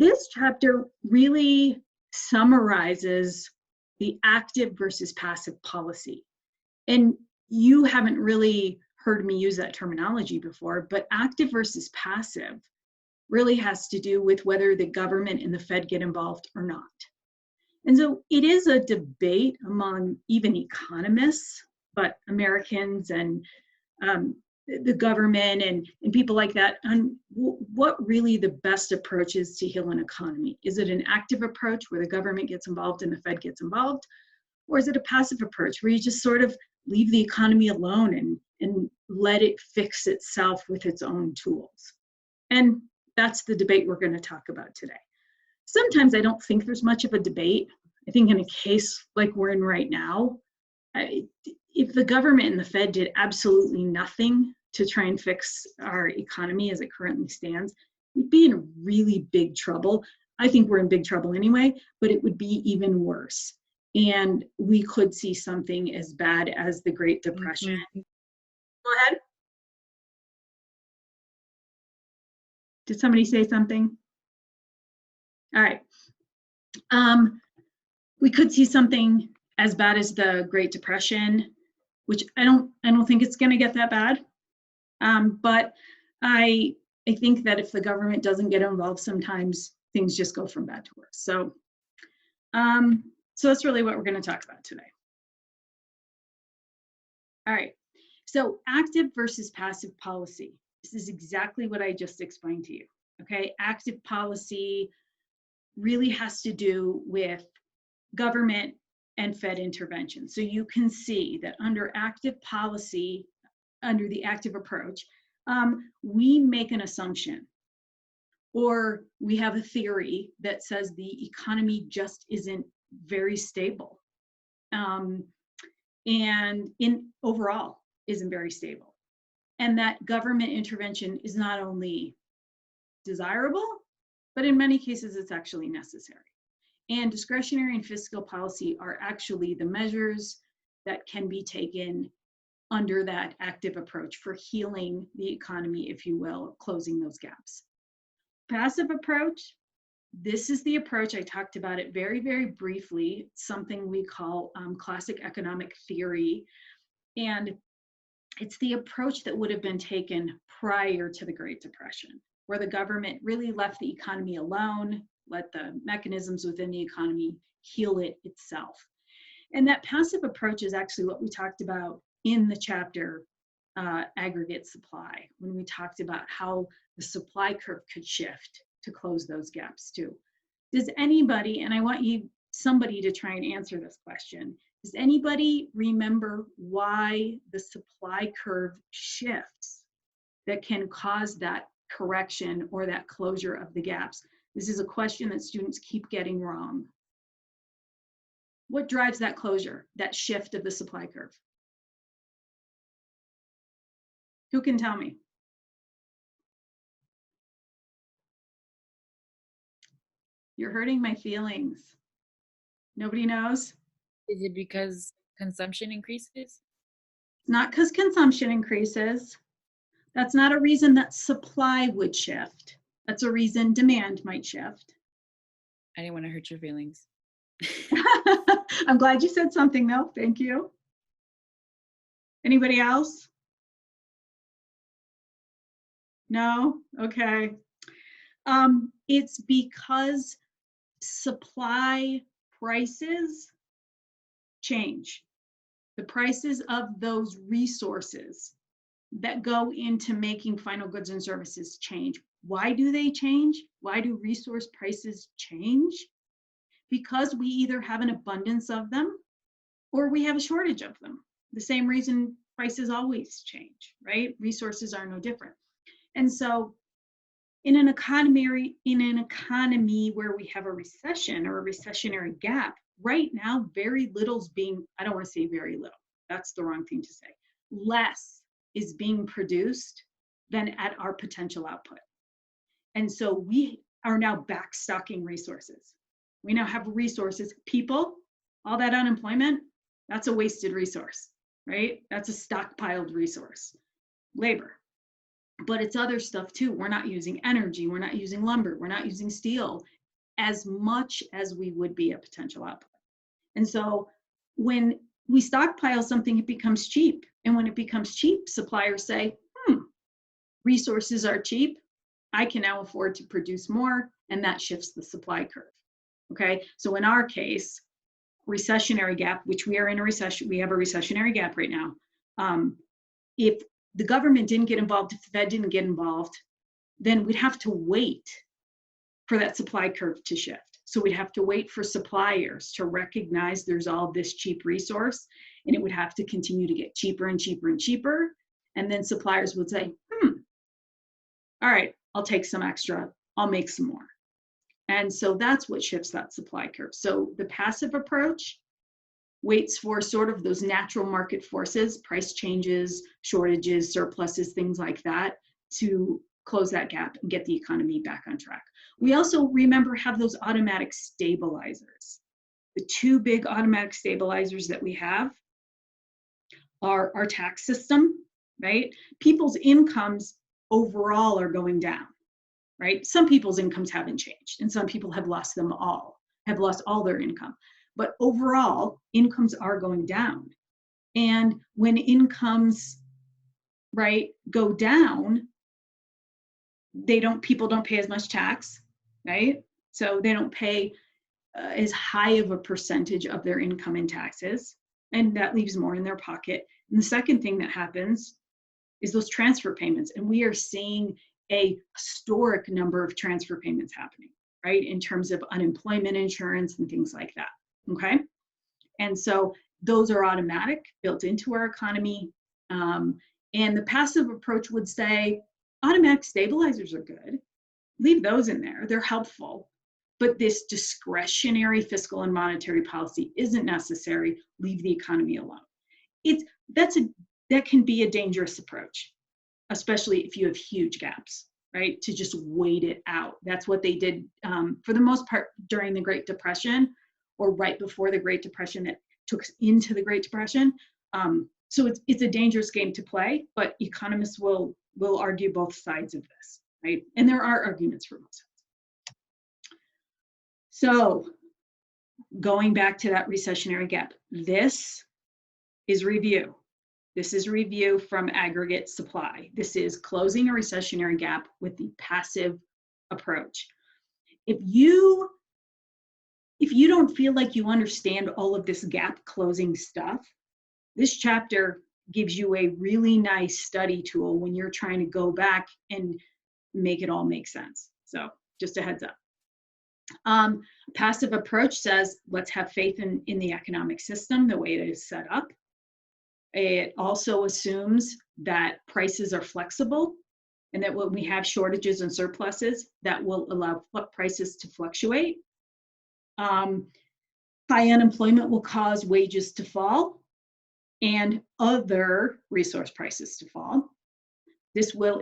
This chapter really summarizes the active versus passive policy. And you haven't really heard me use that terminology before, but active versus passive really has to do with whether the government and the Fed get involved or not. And so it is a debate among even economists, but Americans and the government and people like that on what really the best approach is to heal an economy. Is it an active approach where the government gets involved and the Fed gets involved? Or is it a passive approach where you just sort of leave the economy alone and let it fix itself with its own tools? And that's the debate we're going to talk about today. Sometimes I don't think there's much of a debate. I think in a case like we're in right now, if the government and the Fed did absolutely nothing to try and fix our economy as it currently stands, we'd be in really big trouble. I think we're in big trouble anyway, but it would be even worse. And we could see something as bad as the Great Depression. Mm-hmm. Go ahead. Did somebody say something? All right. We could see something as bad as the Great Depression, which I don't think it's going to get that bad. But I think that if the government doesn't get involved, sometimes things just go from bad to worse. So that's really what we're going to talk about today. All right. So active versus passive policy. This is exactly what I just explained to you. Okay. Active policy really has to do with government and Fed intervention. So you can see that under active policy, under the active approach, we make an assumption or we have a theory that says the economy just isn't very stable and overall isn't very stable. And that government intervention is not only desirable, but in many cases it's actually necessary. And discretionary and fiscal policy are actually the measures that can be taken under that active approach for healing the economy, if you will, closing those gaps. Passive approach, this is the approach, I talked about it very, very briefly, something we call classic economic theory. And it's the approach that would have been taken prior to the Great Depression, where the government really left the economy alone, let the mechanisms within the economy heal it itself. And that passive approach is actually what we talked about in the chapter aggregate supply, when we talked about how the supply curve could shift to close those gaps too. Does anybody, and I want somebody to try and answer this question, does anybody remember why the supply curve shifts that can cause that correction or that closure of the gaps? This is a question that students keep getting wrong. What drives that closure, that shift of the supply curve? Who can tell me? You're hurting my feelings. Nobody knows? Is it because consumption increases? Not because consumption increases. That's not a reason that supply would shift. That's a reason demand might shift. I didn't want to hurt your feelings. I'm glad you said something though. Thank you. Anybody else? No? Okay. It's because supply prices change. The prices of those resources that go into making final goods and services change. Why do they change? Why do resource prices change? Because we either have an abundance of them or we have a shortage of them. The same reason prices always change, right? Resources are no different. And so in an economy where we have a recession or a recessionary gap, right now, very little's being, I don't want to say very little, that's the wrong thing to say. Less is being produced than at our potential output. And so we are now backstocking resources. We now have resources, people, all that unemployment, that's a wasted resource, right? That's a stockpiled resource. Labor. but it's other stuff too. We're not using energy, we're not using lumber, we're not using steel as much as we would be a potential output. And so when we stockpile something, it becomes cheap. And when it becomes cheap, suppliers say, resources are cheap. I can now afford to produce more, and that shifts the supply curve. Okay, so in our case, recessionary gap, which we are in a recession, we have a recessionary gap right now. If the government didn't get involved, if the Fed didn't get involved, then we'd have to wait for that supply curve to shift. So we'd have to wait for suppliers to recognize there's all this cheap resource, and it would have to continue to get cheaper and cheaper and cheaper. And then suppliers would say, all right, I'll take some extra, I'll make some more. And so that's what shifts that supply curve. So the passive approach waits for sort of those natural market forces, price changes, shortages, surpluses, things like that, to close that gap and get the economy back on track. We also, remember, have those automatic stabilizers. The two big automatic stabilizers that we have are our tax system, right? People's incomes overall are going down, right? Some people's incomes haven't changed, and some people have lost them all, have lost all their income. But overall, incomes are going down. And when incomes, right, go down, people don't pay as much tax, right? So they don't pay as high of a percentage of their income in taxes, and that leaves more in their pocket. And the second thing that happens is those transfer payments. And we are seeing a historic number of transfer payments happening, right? In terms of unemployment insurance and things like that, okay? And so those are automatic, built into our economy. And the passive approach would say, automatic stabilizers are good. Leave those in there, they're helpful. But this discretionary fiscal and monetary policy isn't necessary. Leave the economy alone. That can be a dangerous approach, especially if you have huge gaps, right? To just wait it out. That's what they did for the most part during the Great Depression, or right before the Great Depression that took us into the Great Depression. So it's a dangerous game to play, but economists will argue both sides of this, right? And there are arguments for both sides. So going back to that recessionary gap, this is review. This is review from aggregate supply. This is closing a recessionary gap with the passive approach. If you don't feel like you understand all of this gap closing stuff, this chapter gives you a really nice study tool when you're trying to go back and make it all make sense. So just a heads up. Passive approach says, let's have faith in the economic system, the way it is set up. It also assumes that prices are flexible, and that when we have shortages and surpluses, that will allow prices to fluctuate. High unemployment will cause wages to fall and other resource prices to fall. This will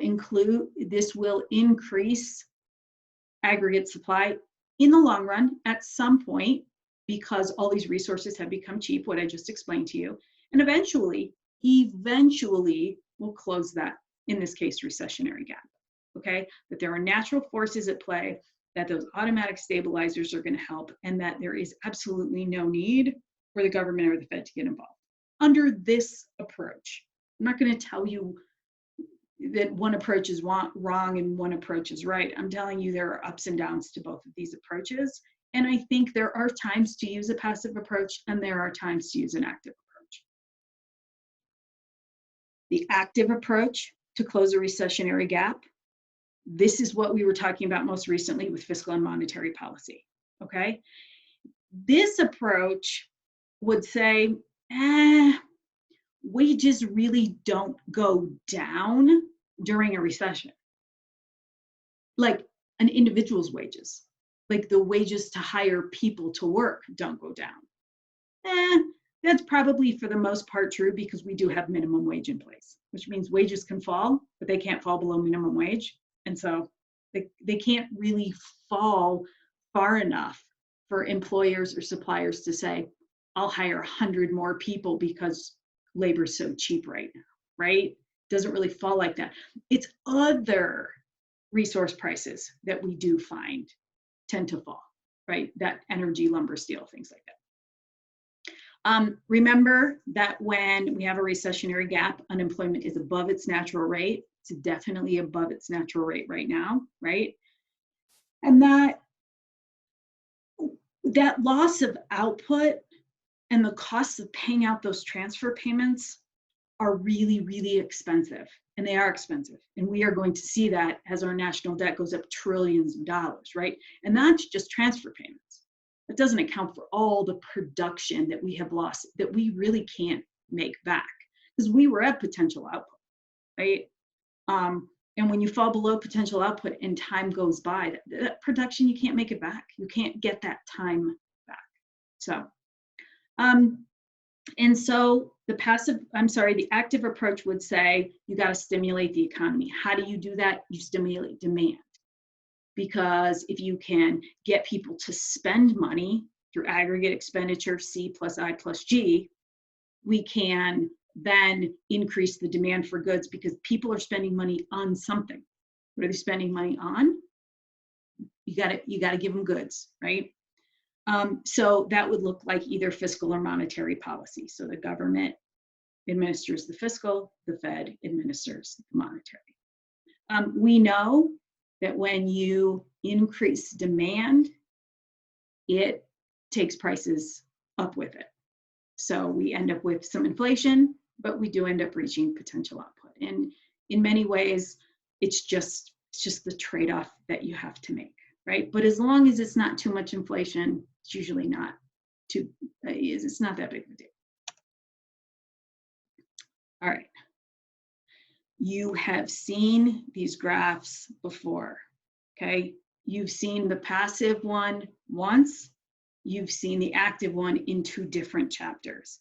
increase aggregate supply in the long run at some point, because all these resources have become cheap, what I just explained to you. And eventually we'll close that, in this case, recessionary gap, okay? But there are natural forces at play, that those automatic stabilizers are gonna help, and that there is absolutely no need for the government or the Fed to get involved under this approach. I'm not gonna tell you that one approach is wrong and one approach is right. I'm telling you there are ups and downs to both of these approaches. And I think there are times to use a passive approach, and there are times to use an active approach. The active approach to close a recessionary gap, this is what we were talking about most recently with fiscal and monetary policy, okay? This approach would say, wages really don't go down during a recession. Like an individual's wages, like the wages to hire people to work don't go down. That's probably for the most part true, because we do have minimum wage in place, which means wages can fall, but they can't fall below minimum wage. And so they can't really fall far enough for employers or suppliers to say, I'll hire 100 more people because labor's so cheap right now, right? doesn't really fall like that. It's other resource prices that we do find tend to fall, right? That energy, lumber, steel, things like that. Remember that when we have a recessionary gap, unemployment is above its natural rate. It's definitely above its natural rate right now, right? And that loss of output and the costs of paying out those transfer payments are really, really expensive. And they are expensive. And we are going to see that as our national debt goes up trillions of dollars, right? And that's just transfer payments. It doesn't account for all the production that we have lost that we really can't make back because we were at potential output, right? And when you fall below potential output and time goes by, that production, you can't make it back. You can't get that time back. So, and so the active approach would say, you got to stimulate the economy. How do you do that? You stimulate demand. Because if you can get people to spend money through aggregate expenditure, C plus I plus G, we can then increase the demand for goods because people are spending money on something. What are they spending money on? You gotta give them goods, right? So that would look like either fiscal or monetary policy. So the government administers the fiscal, the Fed administers the monetary. We know that when you increase demand, it takes prices up with it. So we end up with some inflation, but we do end up reaching potential output. And in many ways, it's just the trade-off that you have to make, right? But as long as it's not too much inflation, it's usually not it's not that big of a deal. All right. You have seen these graphs before, okay? You've seen the passive one once, you've seen the active one in 2 different chapters.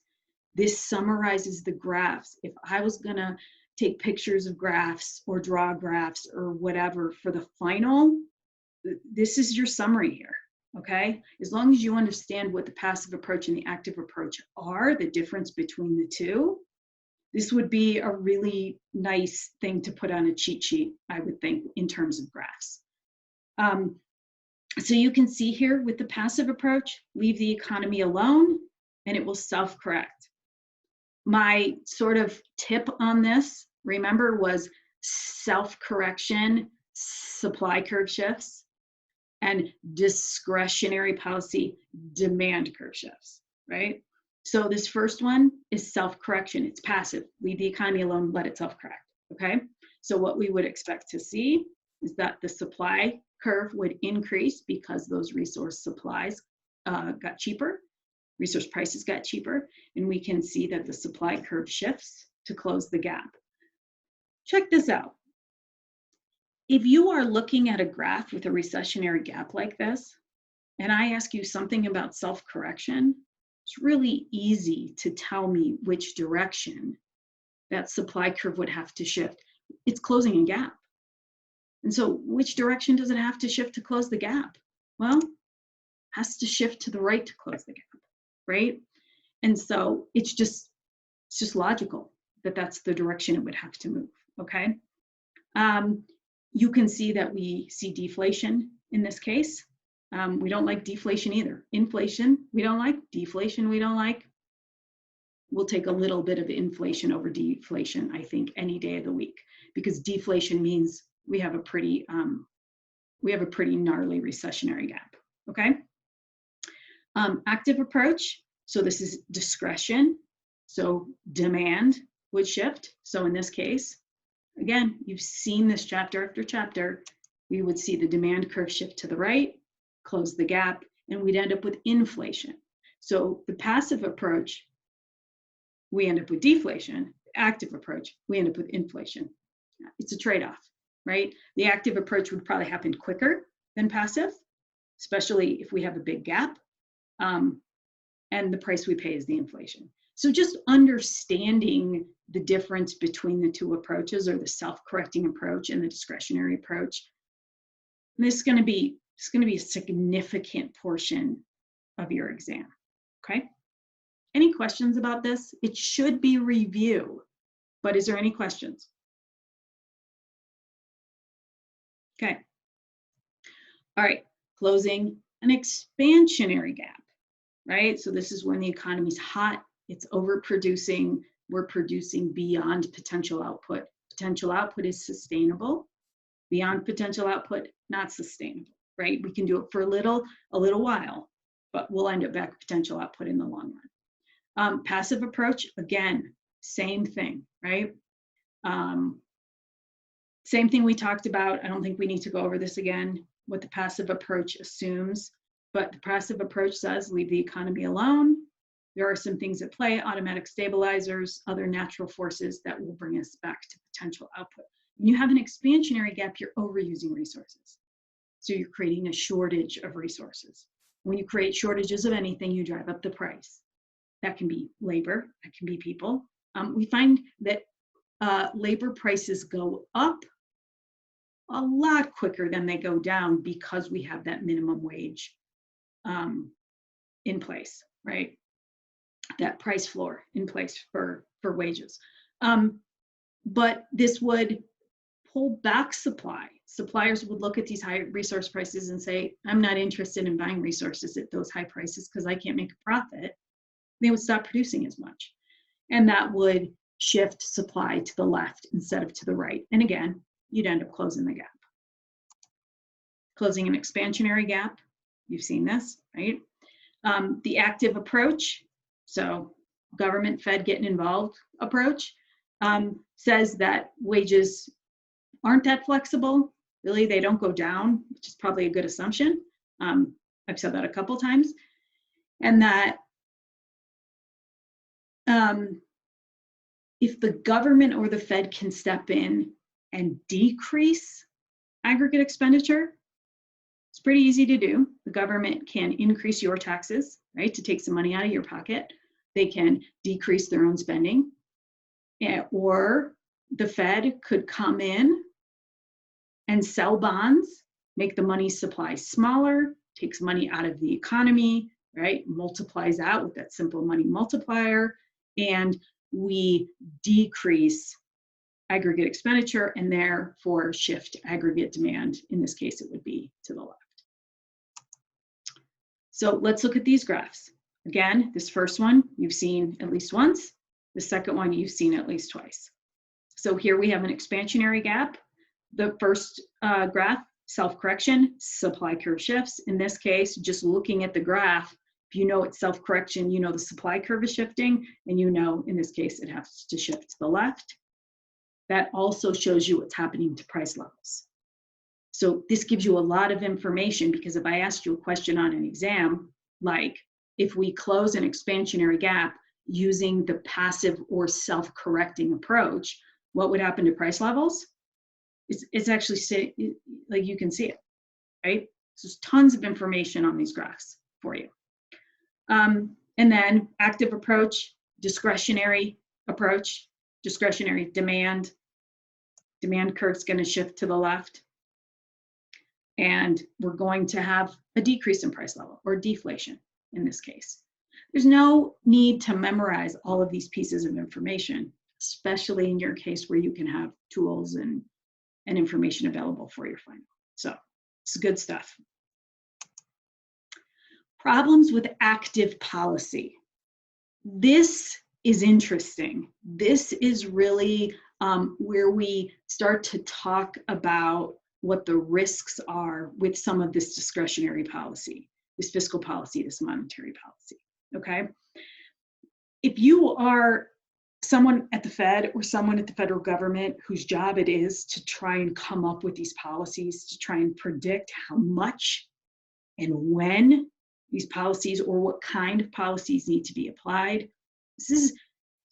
This summarizes the graphs. If I was gonna take pictures of graphs or draw graphs or whatever for the final, this is your summary here, okay? As long as you understand what the passive approach and the active approach are, the difference between the two, this would be a really nice thing to put on a cheat sheet, I would think, in terms of graphs. So you can see here with the passive approach, leave the economy alone and it will self-correct. My sort of tip on this, remember, was self-correction, supply curve shifts, and discretionary policy, demand curve shifts, right? So this first one is self-correction. It's passive. Leave the economy alone, let it self-correct, okay? So what we would expect to see is that the supply curve would increase because those resource supplies got cheaper, resource prices got cheaper, and we can see that the supply curve shifts to close the gap. Check this out. If you are looking at a graph with a recessionary gap like this, and I ask you something about self-correction, it's really easy to tell me which direction that supply curve would have to shift. It's closing a gap. And so which direction does it have to shift to close the gap? Well, it has to shift to the right to close the gap, right? And so it's just logical that that's the direction it would have to move, okay? You can see that we see deflation in this case. We don't like deflation either. Inflation, we don't like. Deflation, we don't like. We'll take a little bit of inflation over deflation, I think, any day of the week, because deflation means we have a pretty gnarly recessionary gap, okay? Active approach, so this is discretion. So demand would shift. So in this case, again, you've seen this chapter after chapter, we would see the demand curve shift to the right, close the gap, and we'd end up with inflation. So the passive approach, we end up with deflation. The active approach, we end up with inflation. It's a trade-off, right? The active approach would probably happen quicker than passive, especially if we have a big gap. And the price we pay is the inflation. So just understanding the difference between the 2 approaches, or the self-correcting approach and the discretionary approach, this is going to be a significant portion of your exam, okay? Any questions about this? It should be review, but is there any questions? Okay. All right, closing an expansionary gap, right? So this is when the economy's hot, it's overproducing, we're producing beyond potential output. Potential output is sustainable. Beyond potential output, not sustainable, right? We can do it for a little while, but we'll end up back at potential output in the long run. Passive approach, again, same thing, right? Same thing we talked about. I don't think we need to go over this again, what the passive approach assumes, but the passive approach says leave the economy alone. There are some things at play, automatic stabilizers, other natural forces that will bring us back to potential output. When you have an expansionary gap, you're overusing resources. So you're creating a shortage of resources. When you create shortages of anything, you drive up the price. That can be labor, that can be people. We find that labor prices go up a lot quicker than they go down because we have that minimum wage in place, right? That price floor in place for wages. But this would pull back supply. Suppliers would look at these high resource prices and say, I'm not interested in buying resources at those high prices because I can't make a profit. They would stop producing as much. And that would shift supply to the left instead of to the right. And again, you'd end up closing the gap. Closing an expansionary gap, you've seen this, right? The active approach, so government, Fed getting involved approach, says that wages aren't that flexible. Really, they don't go down, which is probably a good assumption. I've said that a couple times. And that if the government or the Fed can step in and decrease aggregate expenditure, it's pretty easy to do. The government can increase your taxes, right, to take some money out of your pocket. They can decrease their own spending. Or the Fed could come in and sell bonds, make the money supply smaller, takes money out of the economy, right, multiplies out with that simple money multiplier, and we decrease aggregate expenditure and therefore shift aggregate demand. In this case, it would be to the left. So let's look at these graphs. Again, this first one you've seen at least once. The second one you've seen at least twice. So here we have an expansionary gap. The first graph, self-correction, supply curve shifts. In this case, just looking at the graph, if you know it's self-correction, you know the supply curve is shifting, and you know in this case it has to shift to the left. That also shows you what's happening to price levels. So this gives you a lot of information, because if I asked you a question on an exam, like if we close an expansionary gap using the passive or self-correcting approach, what would happen to price levels? It's actually, like you can see it, right? So there's tons of information on these graphs for you. And then active approach, discretionary approach, discretionary demand curve's going to shift to the left. And we're going to have a decrease in price level, or deflation in this case. There's no need to memorize all of these pieces of information, especially in your case where you can have tools and information available for your final. So it's good stuff. Problems with active policy. This is interesting. This is really where we start to talk about what the risks are with some of this discretionary policy, this fiscal policy, this monetary policy, okay? If you are someone at the Fed or someone at the federal government whose job it is to try and come up with these policies, to try and predict how much and when these policies or what kind of policies need to be applied, this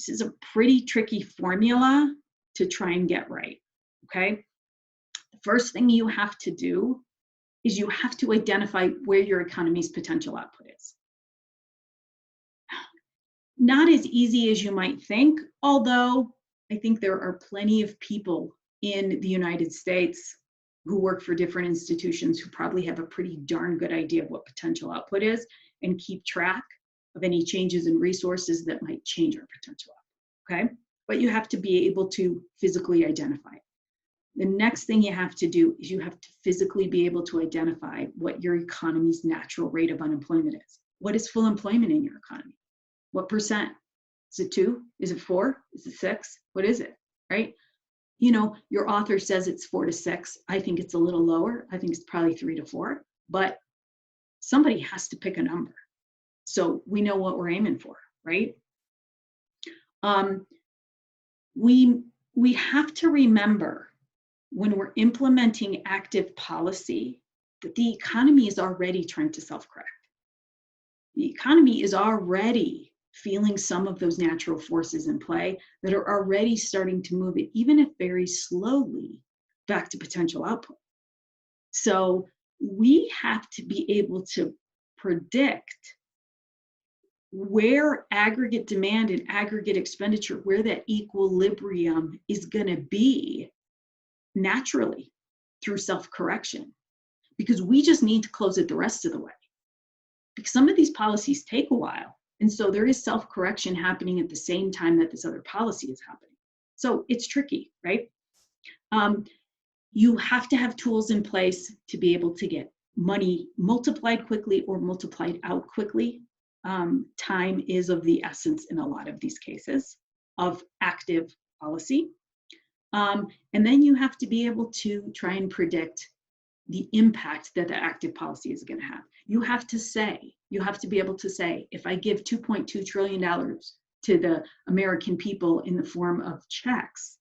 is a pretty tricky formula to try and get right, okay? The first thing you have to do is you have to identify where your economy's potential output is. Not as easy as you might think, although I think there are plenty of people in the United States who work for different institutions who probably have a pretty darn good idea of what potential output is and keep track of any changes in resources that might change our potential output, okay? But you have to be able to physically identify it. The next thing you have to do is you have to physically be able to identify what your economy's natural rate of unemployment is. What is full employment in your economy? What percent? Is it 2? Is it 4? Is it 6? What is it, right? You know, your author says it's 4 to 6. I think it's a little lower. I think it's probably 3 to 4, but somebody has to pick a number. So we know what we're aiming for, right? We have to remember when we're implementing active policy that the economy is already trying to self-correct. The economy is already feeling some of those natural forces in play that are already starting to move it, even if very slowly, back to potential output. So we have to be able to predict where aggregate demand and aggregate expenditure, where that equilibrium is going to be naturally through self-correction, because we just need to close it the rest of the way. Because some of these policies take a while. And so there is self-correction happening at the same time that this other policy is happening. So it's tricky, right? You have to have tools in place to be able to get money multiplied quickly or multiplied out quickly. Time is of the essence in a lot of these cases of active policy. And then you have to be able to try and predict the impact that the active policy is going to have. You have to be able to say, if I give $2.2 trillion to the American people in the form of checks,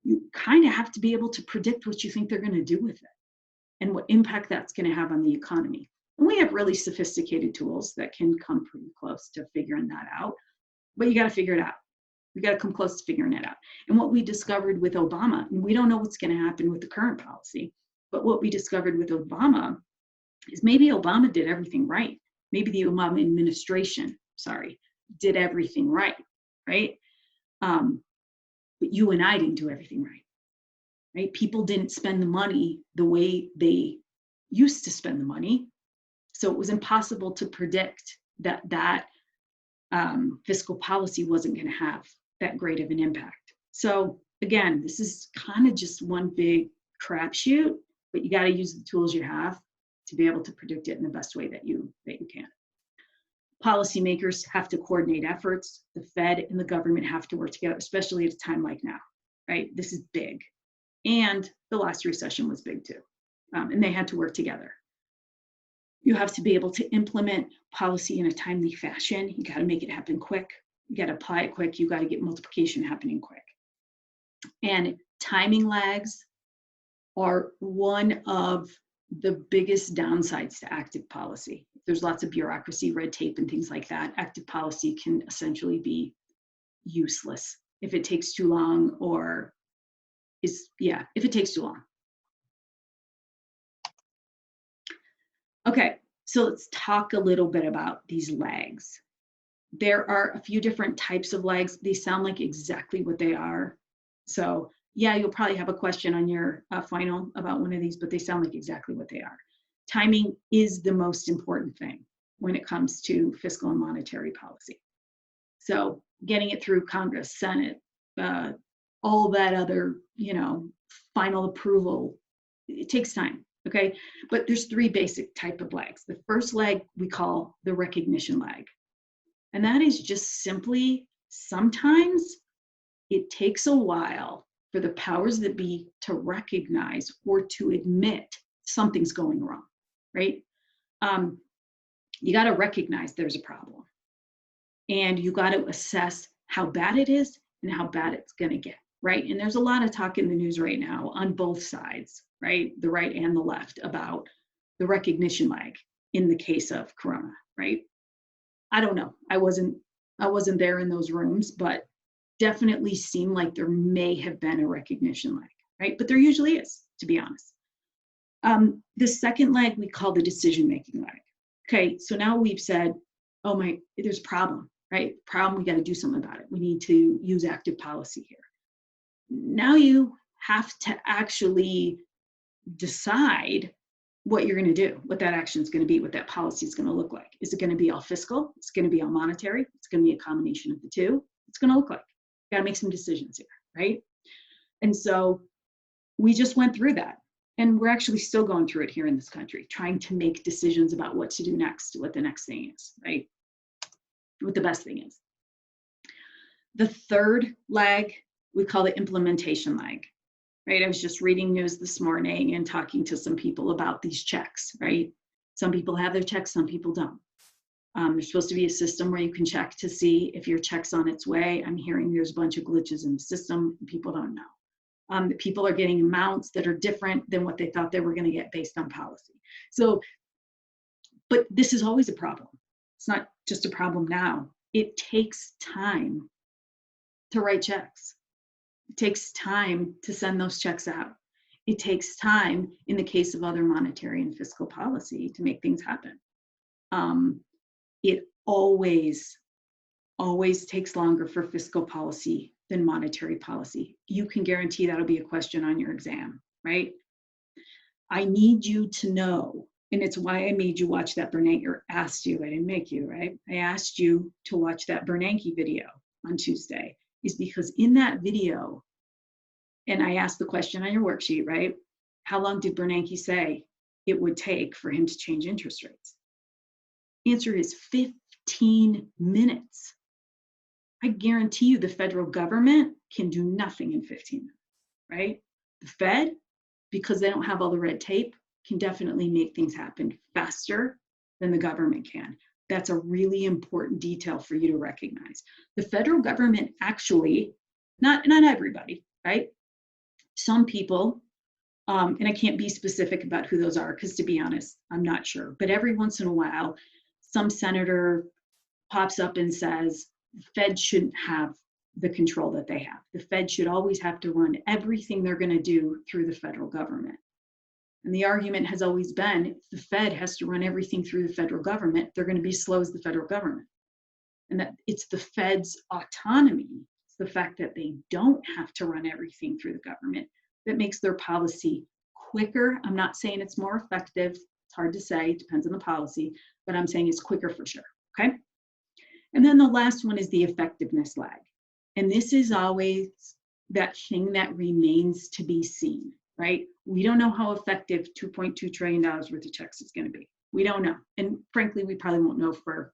you kind of have to be able to predict what you think they're going to do with it and what impact that's going to have on the economy. And we have really sophisticated tools that can come pretty close to figuring that out, but you got to figure it out. You got to come close to figuring it out. And what we discovered with Obama, and we don't know what's going to happen with the current policy, but what we discovered with Obama is maybe Obama did everything right. Maybe the Obama administration, did everything right? But you and I didn't do everything right? People didn't spend the money the way they used to spend the money. So it was impossible to predict that fiscal policy wasn't going to have that great of an impact. So again, this is kind of just one big crapshoot, but you got to use the tools you have to be able to predict it in the best way that you can. Policymakers have to coordinate efforts. The Fed and the government have to work together, especially at a time like now, right? This is big. And the last recession was big too. And they had to work together. You have to be able to implement policy in a timely fashion. You got to make it happen quick. You got to apply it quick. You got to get multiplication happening quick. And timing lags are one of the biggest downsides to active policy. There's lots of bureaucracy, red tape, and things like that. Active policy can essentially be useless if it takes too long if it takes too long. Okay, so let's talk a little bit about these lags. There are a few different types of lags. They sound like exactly what they are. So yeah, you'll probably have a question on your final about one of these, but they sound like exactly what they are. Timing is the most important thing when it comes to fiscal and monetary policy. So getting it through Congress, Senate, all that other, final approval, it takes time, okay? But there's 3 basic type of lags. The first lag we call the recognition lag. And that is just simply, sometimes it takes a while for the powers that be to recognize or to admit something's going wrong, right? You got to recognize there's a problem. And you got to assess how bad it is and how bad it's going to get, right? And there's a lot of talk in the news right now on both sides, right? The right and the left, about the recognition lag in the case of Corona, right? I don't know. I wasn't there in those rooms, but definitely seemed like there may have been a recognition lag, right? But there usually is, to be honest. The second lag we call the decision-making lag. Okay, so now we've said, there's a problem, right? Problem, we got to do something about it. We need to use active policy here. Now you have to actually decide what you're going to do, what that action is going to be, what that policy is going to look like. Is it going to be all fiscal? It's going to be all monetary? It's going to be a combination of the two. It's going to look like. You got to make some decisions here, right? And so we just went through that. And we're actually still going through it here in this country, trying to make decisions about what to do next, what the next thing is, right? What the best thing is. The third lag, we call the implementation lag, right? I was just reading news this morning and talking to some people about these checks, right? Some people have their checks, some people don't. There's supposed to be a system where you can check to see if your check's on its way. I'm hearing there's a bunch of glitches in the system and people don't know. That people are getting amounts that are different than what they thought they were going to get based on policy. So, but this is always a problem. It's not just a problem now. It takes time to write checks. It takes time to send those checks out. It takes time, in the case of other monetary and fiscal policy, to make things happen. It always takes longer for fiscal policy than monetary policy. You can guarantee that'll be a question on your exam, right? I need you to know, and it's why I made you watch that Bernanke, or asked you, I didn't make you, right? I asked you to watch that Bernanke video on Tuesday, is because in that video, and I asked the question on your worksheet, right? How long did Bernanke say it would take for him to change interest rates? Answer is 15 minutes. I guarantee you the federal government can do nothing in 15 minutes, right? The Fed, because they don't have all the red tape, can definitely make things happen faster than the government can. That's a really important detail for you to recognize. The federal government actually, not everybody, right? Some people, and I can't be specific about who those are, because to be honest, I'm not sure. But every once in a while, some senator pops up and says, the Fed shouldn't have the control that they have. The Fed should always have to run everything they're going to do through the federal government. And the argument has always been, if the Fed has to run everything through the federal government, they're going to be slow as the federal government. And that it's the Fed's autonomy, it's the fact that they don't have to run everything through the government, that makes their policy quicker. I'm not saying it's more effective. It's hard to say, it depends on the policy, but I'm saying it's quicker for sure, okay? And then the last one is the effectiveness lag. And this is always that thing that remains to be seen, right? We don't know how effective $2.2 trillion worth of checks is going to be. We don't know. And frankly, we probably won't know for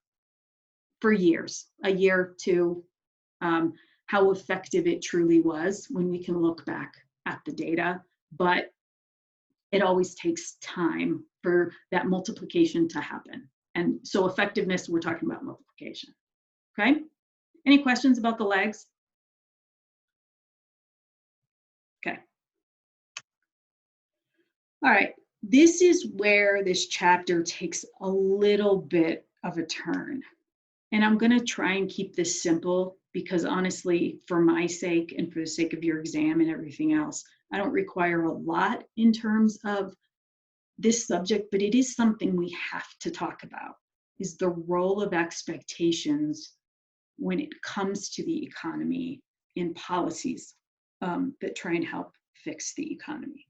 years, a year or two, how effective it truly was when we can look back at the data. But it always takes time for that multiplication to happen. And so effectiveness, we're talking about multiplication. Okay? Any questions about the lags? Okay. All right. This is where this chapter takes a little bit of a turn. And I'm going to try and keep this simple because honestly, for my sake and for the sake of your exam and everything else, I don't require a lot in terms of this subject, but it is something we have to talk about, is the role of expectations when it comes to the economy in policies that try and help fix the economy.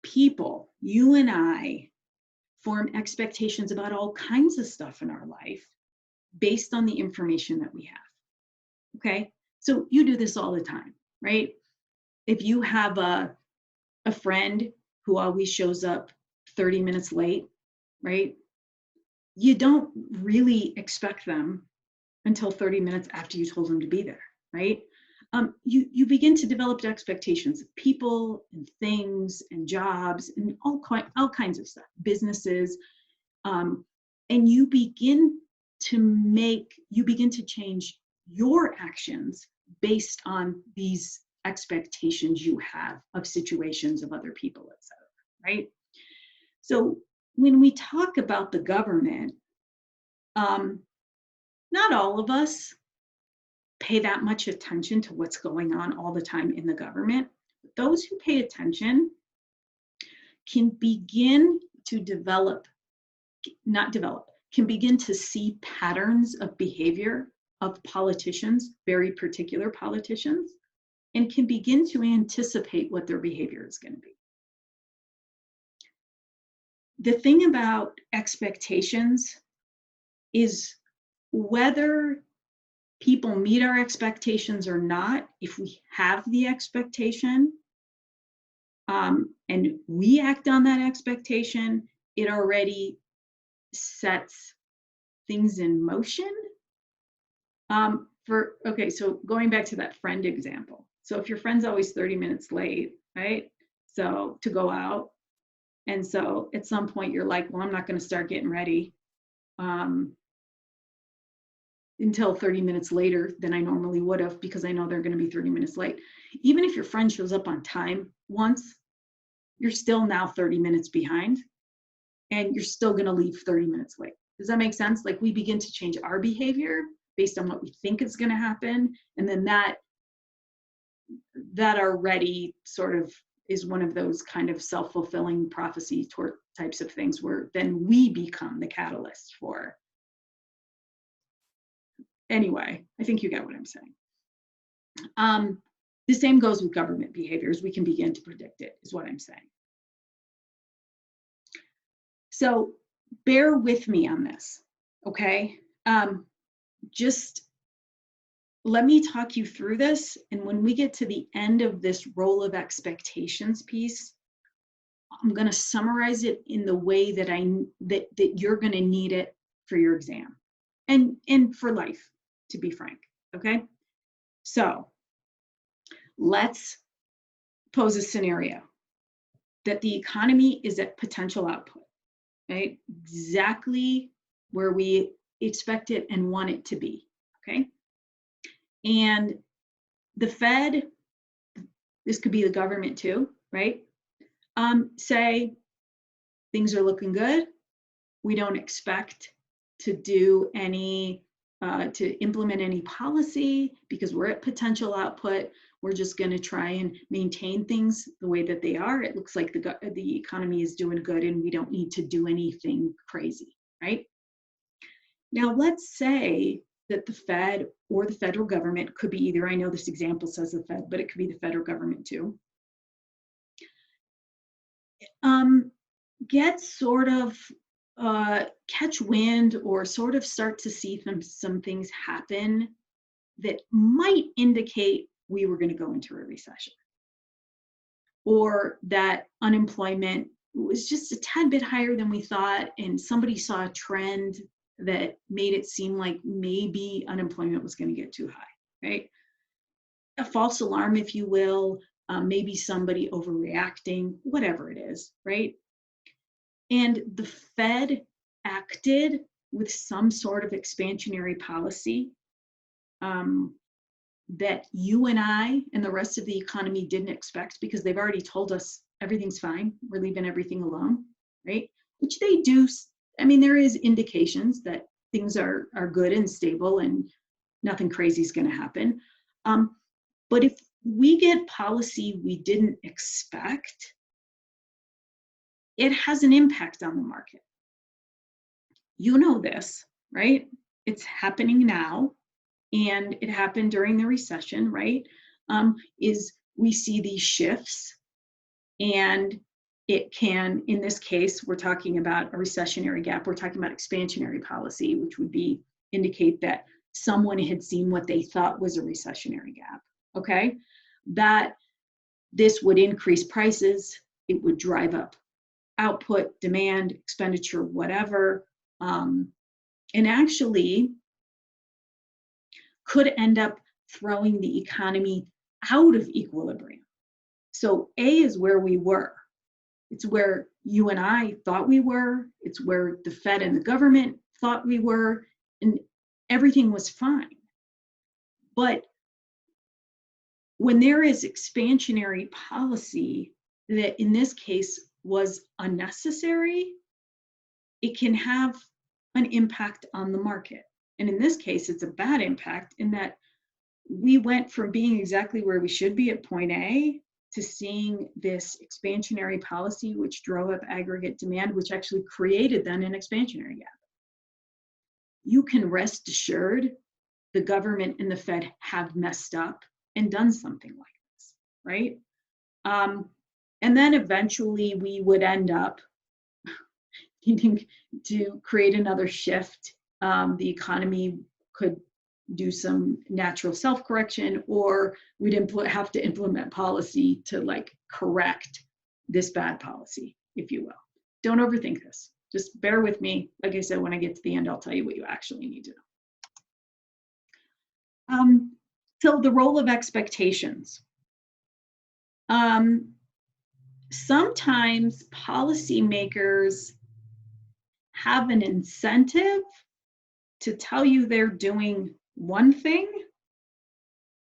People, you and I, form expectations about all kinds of stuff in our life based on the information that we have. Okay, so you do this all the time, right? If you have a friend who always shows up 30 minutes late, right? You don't really expect them until 30 minutes after you told them to be there, right? You begin to develop expectations of people and things and jobs and all kinds of stuff, businesses, and you begin to change your actions based on these expectations you have of situations of other people, et cetera, right? So when we talk about the government, not all of us pay that much attention to what's going on all the time in the government. Those who pay attention can begin to can begin to see patterns of behavior of politicians, very particular politicians, and can begin to anticipate what their behavior is going to be. The thing about expectations is whether people meet our expectations or not, if we have the expectation, and we act on that expectation, it already sets things in motion. Okay, so going back to that friend example. So if your friend's always 30 minutes late, right? So to go out, and so at some point you're like, well, I'm not going to start getting ready until 30 minutes later than I normally would have, because I know they're going to be 30 minutes late. Even if your friend shows up on time once, you're still now 30 minutes behind, and you're still going to leave 30 minutes late. Does that make sense? Like, we begin to change our behavior based on what we think is going to happen, and then that already sort of is one of those kind of self-fulfilling prophecy types of things, where then we become the catalyst for. Anyway, I think you get what I'm saying. The same goes with government behaviors. We can begin to predict it, is what I'm saying. So bear with me on this, okay? Just let me talk you through this. And when we get to the end of this role of expectations piece, I'm going to summarize it in the way that that you're going to need it for your exam and for life, to be frank, okay? So let's pose a scenario that the economy is at potential output, right? Exactly where we expect it and want it to be, okay? And the Fed, this could be the government too, right? Say things are looking good. We don't expect to do any, to implement any policy because we're at potential output. We're just going to try and maintain things the way that they are. It looks like the economy is doing good and we don't need to do anything crazy, right? Now, let's say that the Fed or the federal government, could be either, I know this example says the Fed, but it could be the federal government too, get sort of catch wind or sort of start to see some things happen that might indicate we were going to go into a recession, or that unemployment was just a tad bit higher than we thought, and somebody saw a trend that made it seem like maybe unemployment was going to get too high, right? A false alarm, if you will, maybe somebody overreacting, whatever it is, right? And the Fed acted with some sort of expansionary policy that you and I and the rest of the economy didn't expect, because they've already told us everything's fine, we're leaving everything alone, right? Which they do. I mean, there is indications that things are good and stable and nothing crazy is going to happen. But if we get policy we didn't expect, it has an impact on the market. You know this, right? It's happening now, and it happened during the recession, right? Is we see these shifts, and it can, in this case, we're talking about a recessionary gap. We're talking about expansionary policy, which would be indicate that someone had seen what they thought was a recessionary gap, okay? That this would increase prices, it would drive up output, demand, expenditure, whatever, and actually could end up throwing the economy out of equilibrium. So A is where we were. It's where you and I thought we were. It's where the Fed and the government thought we were, and everything was fine. But when there is expansionary policy that in this case was unnecessary, it can have an impact on the market. And in this case, it's a bad impact in that we went from being exactly where we should be at point A to seeing this expansionary policy, which drove up aggregate demand, which actually created then an expansionary gap. You can rest assured the government and the Fed have messed up and done something like this, right? And then eventually we would end up needing to create another shift. The economy could do some natural self-correction, or we'd have to implement policy to like correct this bad policy, if you will. Don't overthink this. Just bear with me. Like I said, when I get to the end, I'll tell you what you actually need to know. So the role of expectations. Sometimes policymakers have an incentive to tell you they're doing one thing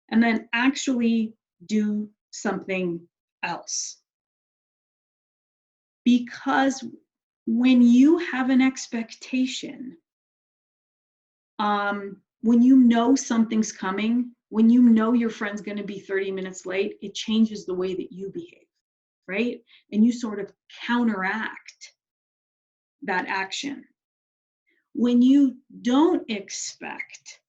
and then actually do something else. Because when you have an expectation, when you know something's coming, when you know your friend's going to be 30 minutes late, it changes the way that you behave, right? And you sort of counteract that action. When you don't expect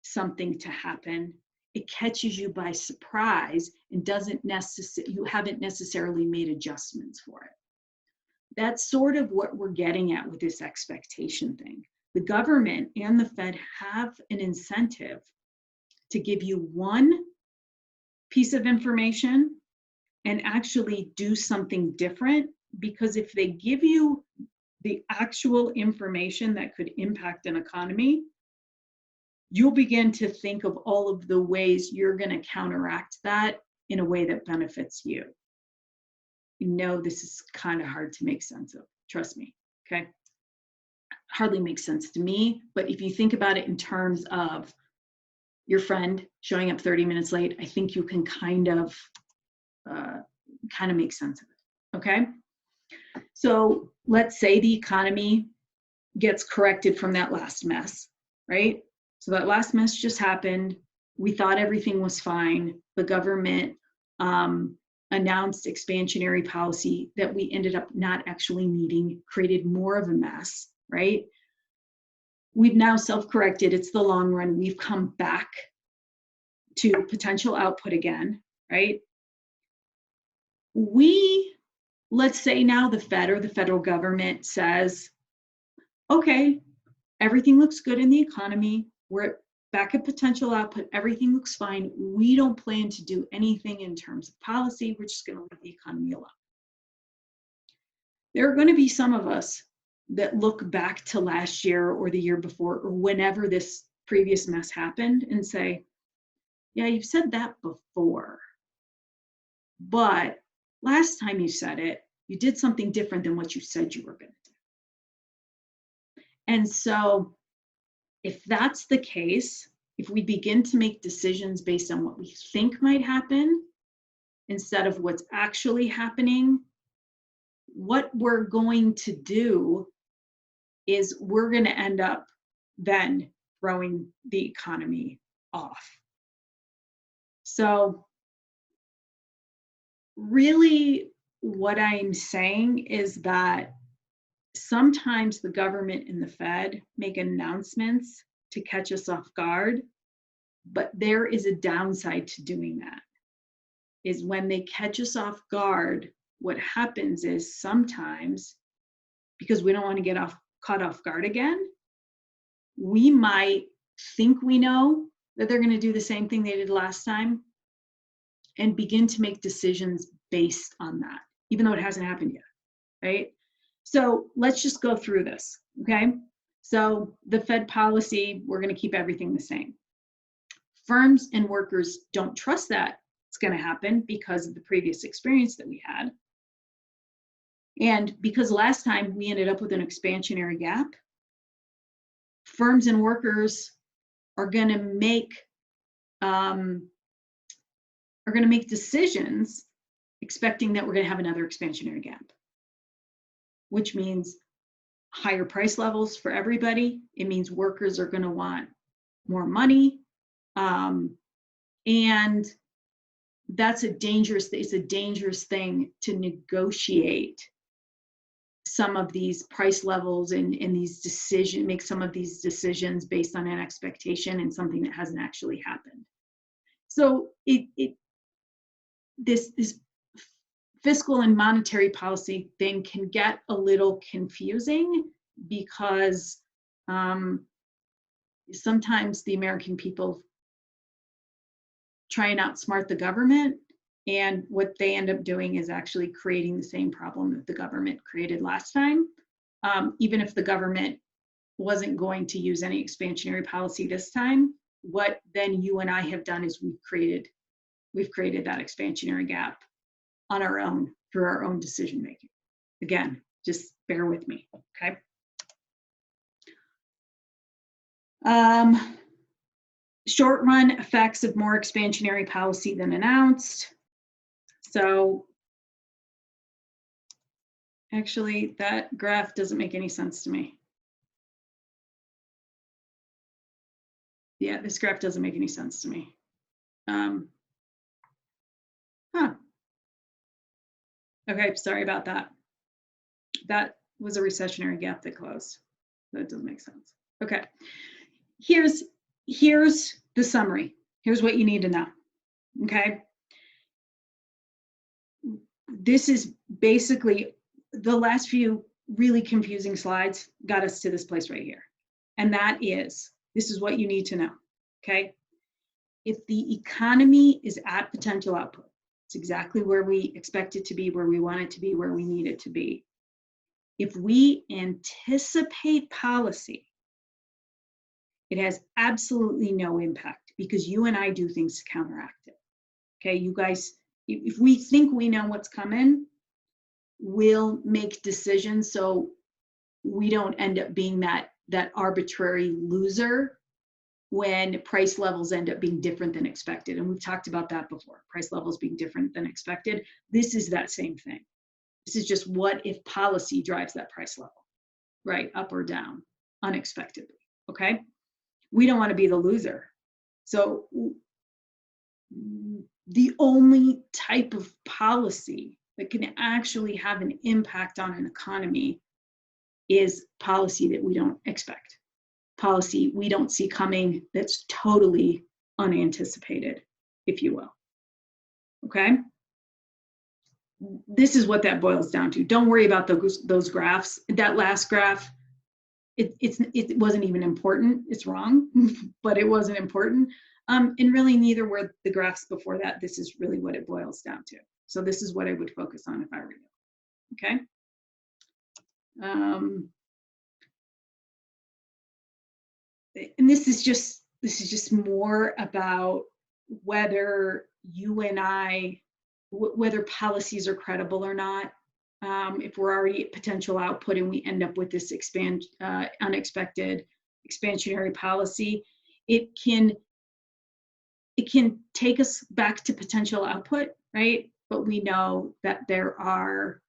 something to happen, it catches you by surprise and you haven't necessarily made adjustments for it. That's sort of what we're getting at with this expectation thing. The government and the Fed have an incentive to give you one piece of information and actually do something different, because if they give you the actual information that could impact an economy, you'll begin to think of all of the ways you're going to counteract that in a way that benefits you. You know, this is kind of hard to make sense of, trust me, okay? Hardly makes sense to me, but if you think about it in terms of your friend showing up 30 minutes late, I think you can kind of make sense of it, okay? So let's say the economy gets corrected from that last mess, right? So that last mess just happened. We thought everything was fine. The government announced expansionary policy that we ended up not actually needing, created more of a mess, right? We've now self-corrected. It's the long run. We've come back to potential output again, right? Let's say now the Fed or the federal government says, okay, everything looks good in the economy. We're back at potential output. Everything looks fine. We don't plan to do anything in terms of policy. We're just going to leave the economy alone. There are going to be some of us that look back to last year or the year before or whenever this previous mess happened and say, yeah, you've said that before, but last time you said it, you did something different than what you said you were going to do. And so if that's the case, if we begin to make decisions based on what we think might happen instead of what's actually happening, what we're going to do is we're going to end up then throwing the economy off. So really what I'm saying is that sometimes the government and the Fed make announcements to catch us off guard, but there is a downside to doing that. Is when they catch us off guard, what happens is sometimes, because we don't want to get caught off guard again, we might think we know that they're going to do the same thing they did last time and begin to make decisions based on that, even though it hasn't happened yet, right? So let's just go through this, okay? So the Fed policy, we're going to keep everything the same. Firms and workers don't trust that it's going to happen because of the previous experience that we had. And because last time we ended up with an expansionary gap, firms and workers are going to make decisions expecting that we're going to have another expansionary gap, which means higher price levels for everybody. It means workers are going to want more money. And that's it's a dangerous thing to negotiate some of these price levels and make some of these decisions based on an expectation and something that hasn't actually happened. So this fiscal and monetary policy thing can get a little confusing because sometimes the American people try and outsmart the government, and what they end up doing is actually creating the same problem that the government created last time. Even if the government wasn't going to use any expansionary policy this time, what then you and I have done is we've created that expansionary gap on our own through our own decision making. Again, just bear with me, okay? Short run effects of more expansionary policy than announced. So actually, that graph doesn't make any sense to me. Yeah, this graph doesn't make any sense to me. Okay, sorry about that. That was a recessionary gap that closed. That doesn't make sense. Okay, here's the summary. Here's what you need to know, okay? This is basically the last few really confusing slides got us to this place right here. And that is, this is what you need to know, okay? If the economy is at potential output, it's exactly where we expect it to be, where we want it to be, where we need it to be. If we anticipate policy, it has absolutely no impact because you and I do things to counteract it. Okay, you guys, if we think we know what's coming, we'll make decisions so we don't end up being that arbitrary loser when price levels end up being different than expected. And we've talked about that before, price levels being different than expected. This is that same thing. This is just what if policy drives that price level, right? Up or down, unexpectedly, okay? We don't want to be the loser. So the only type of policy that can actually have an impact on an economy is policy that we don't expect. Policy we don't see coming, that's totally unanticipated, if you will. Okay? This is what that boils down to. Don't worry about those graphs. That last graph, it wasn't even important. It's wrong, but it wasn't important. And really neither were the graphs before that. This is really what it boils down to. So this is what I would focus on if I were you. Okay? And this is just more about whether you and I, whether policies are credible or not. If we're already at potential output and we end up with this unexpected expansionary policy, it can take us back to potential output, right? But we know that there are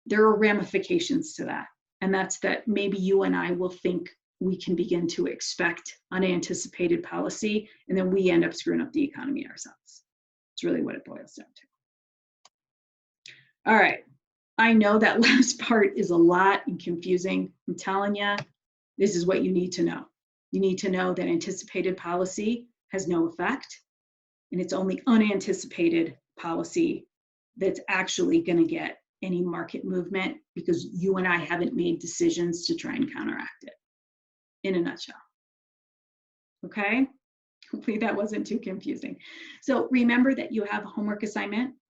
ramifications to that. And that's that maybe you and I will think we can begin to expect unanticipated policy, and then we end up screwing up the economy ourselves. It's really what it boils down to. All right, I know that last part is a lot and confusing. I'm telling you, this is what you need to know. You need to know that anticipated policy has no effect, and it's only unanticipated policy that's actually going to get any market movement because you and I haven't made decisions to try and counteract it, in a nutshell. Okay? Hopefully that wasn't too confusing. So remember that you have a homework assignment